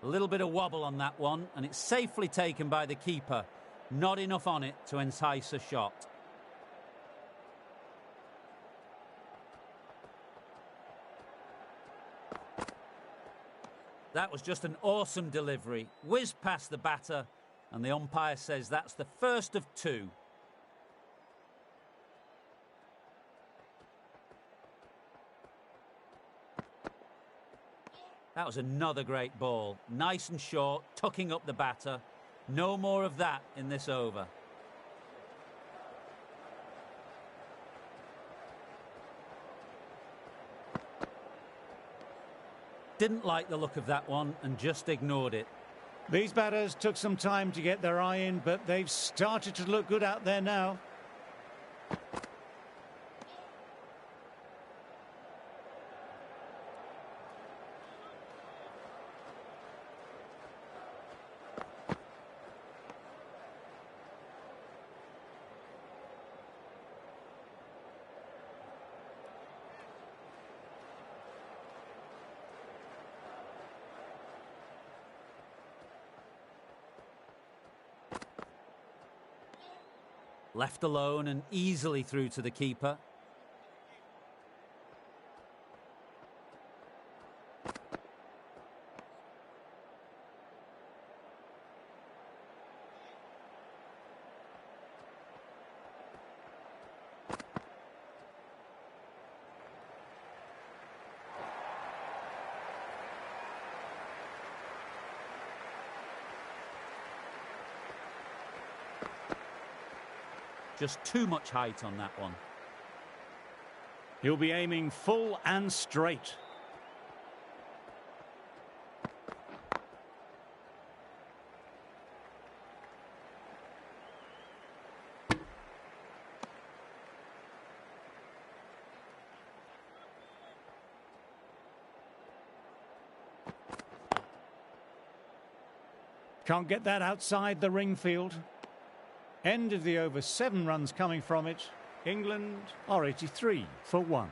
A little bit of wobble on that one, and it's safely taken by the keeper. Not enough on it to entice a shot. That was just an awesome delivery. Whizzed past the batter, and the umpire says that's the first of 2. That was another great ball. Nice and short, tucking up the batter. No more of that in this over. Didn't like the look of that one and just ignored it. These batters took some time to get their eye in, but they've started to look good out there now. Left alone and easily through to the keeper. Just too much height on that one. He'll be aiming full and straight. Can't get that outside the ring field. End of the over, 7 runs coming from it. England are 83 for 1.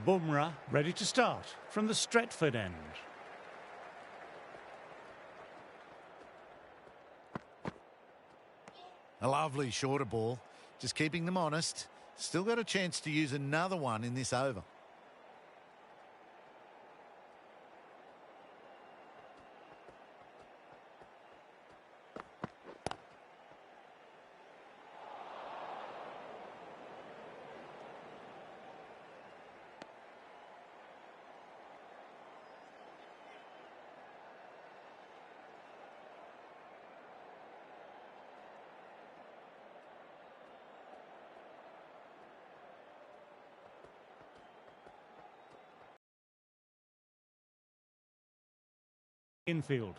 Bumrah ready to start from the Stretford end. A lovely shorter ball, just keeping them honest. Still got a chance to use another one in this over. Infield.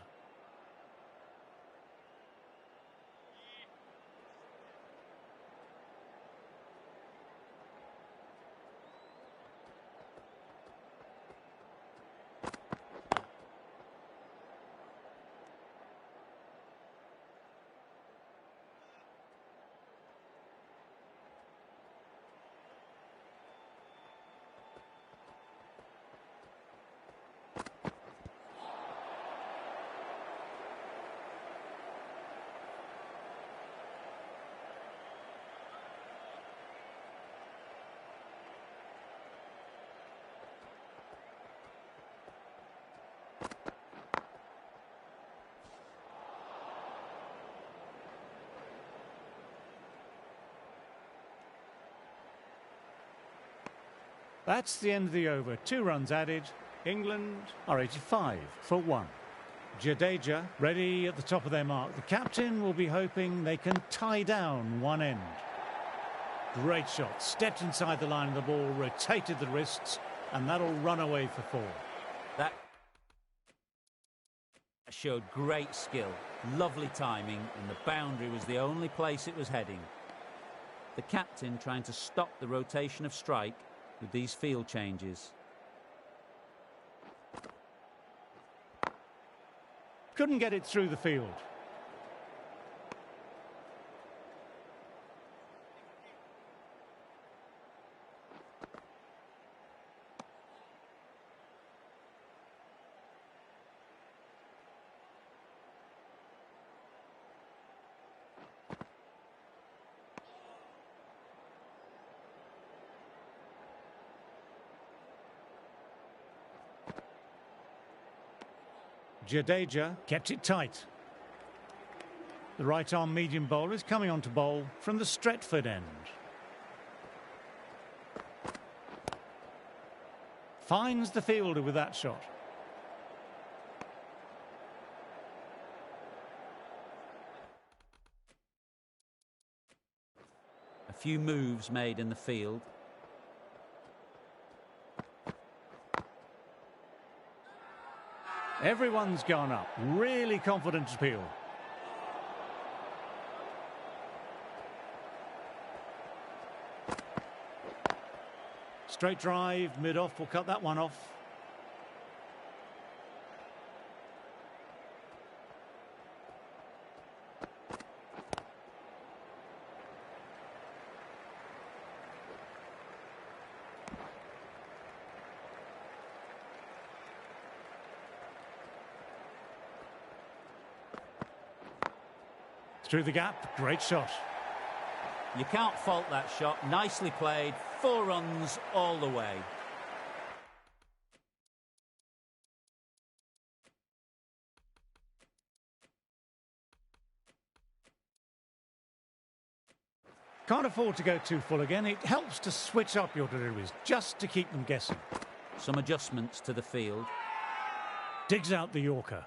That's the end of the over. 2 runs added. England are 85 for 1. Jadeja ready at the top of their mark. The captain will be hoping they can tie down one end. Great shot. Stepped inside the line of the ball, rotated the wrists, and that'll run away for 4. That showed great skill, lovely timing, and the boundary was the only place it was heading. The captain trying to stop the rotation of strike with these field changes. Couldn't get it through the field. Jadeja kept it tight. The right-arm medium bowler is coming on to bowl from the Stretford end. Finds the fielder with that shot. A few moves made in the field. Everyone's gone up. Really confident appeal. Straight drive, mid-off, will cut that one off. Through the gap, great shot. You can't fault that shot. Nicely played. 4 runs all the way. Can't afford to go too full again. It helps to switch up your deliveries, just to keep them guessing. Some adjustments to the field. Digs out the Yorker.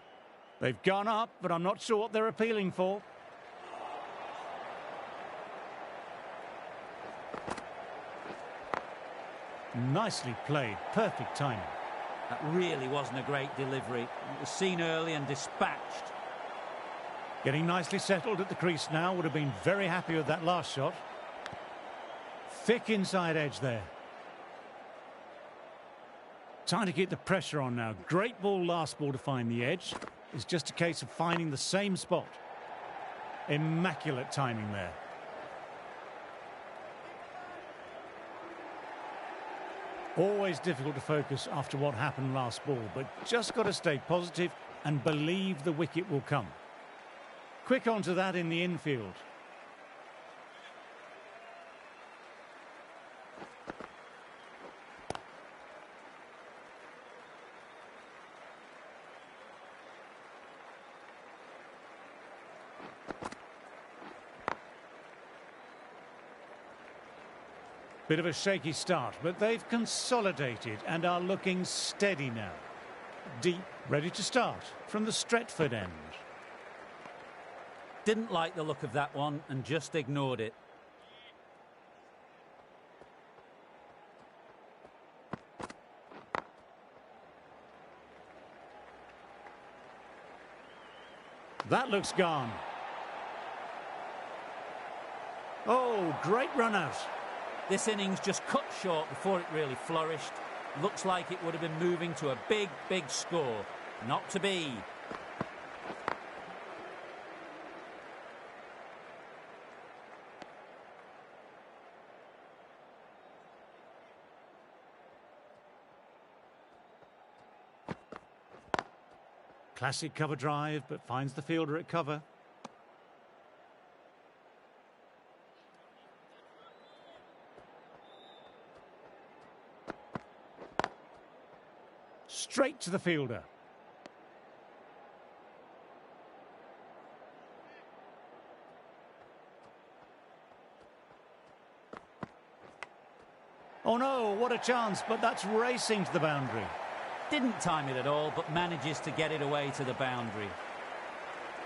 They've gone up, but I'm not sure what they're appealing for. Nicely played, perfect timing. That really wasn't a great delivery. It was seen early and dispatched. Getting nicely settled at the crease now. Would have been very happy with that last shot. Thick inside edge there. Trying to keep the pressure on now. Great ball last ball to find the edge. It's just a case of finding the same spot. Immaculate timing there. Always difficult to focus after what happened last ball, but just got to stay positive and believe the wicket will come. Quick onto that in the infield. Bit of a shaky start, but they've consolidated and are looking steady now. Deep, ready to start from the Stretford end. Didn't like the look of that one and just ignored it. That looks gone. Oh, great run out. This innings just cut short before it really flourished. Looks like it would have been moving to a big, big score. Not to be. Classic cover drive, but finds the fielder at cover. Straight to the fielder. Oh no, what a chance, but that's racing to the boundary. Didn't time it at all, but manages to get it away to the boundary.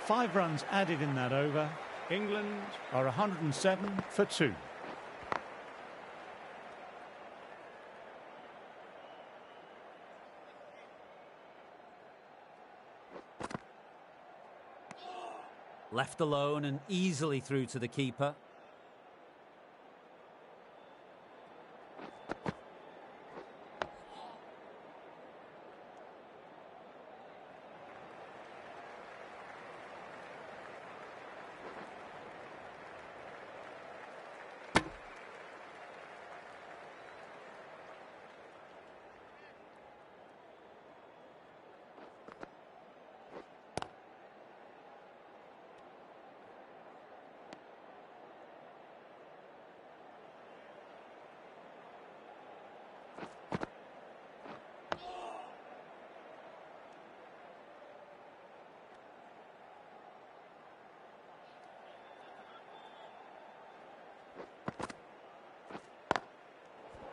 5 runs added in that over. England are 107 for 2. Left alone and easily through to the keeper.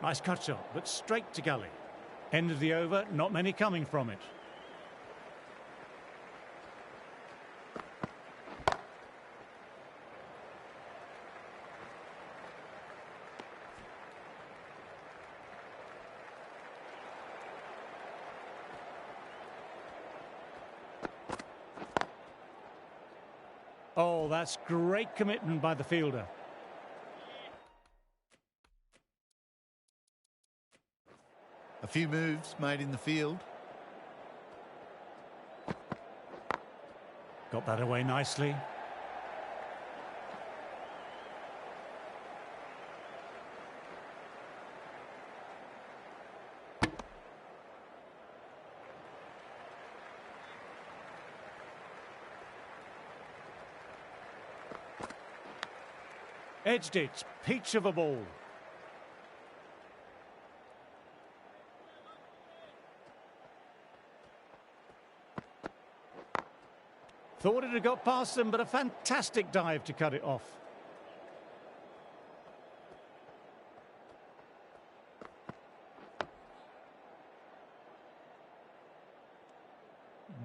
Nice cut shot, but straight to gully. End of the over, not many coming from it. Oh, that's great commitment by the fielder. A few moves made in the field. Got that away nicely. Edged it. Peach of a ball. Thought it had got past them, but a fantastic dive to cut it off.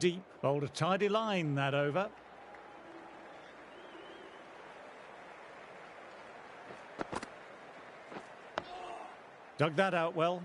Deep, bowled a tidy line that over. Dug that out well.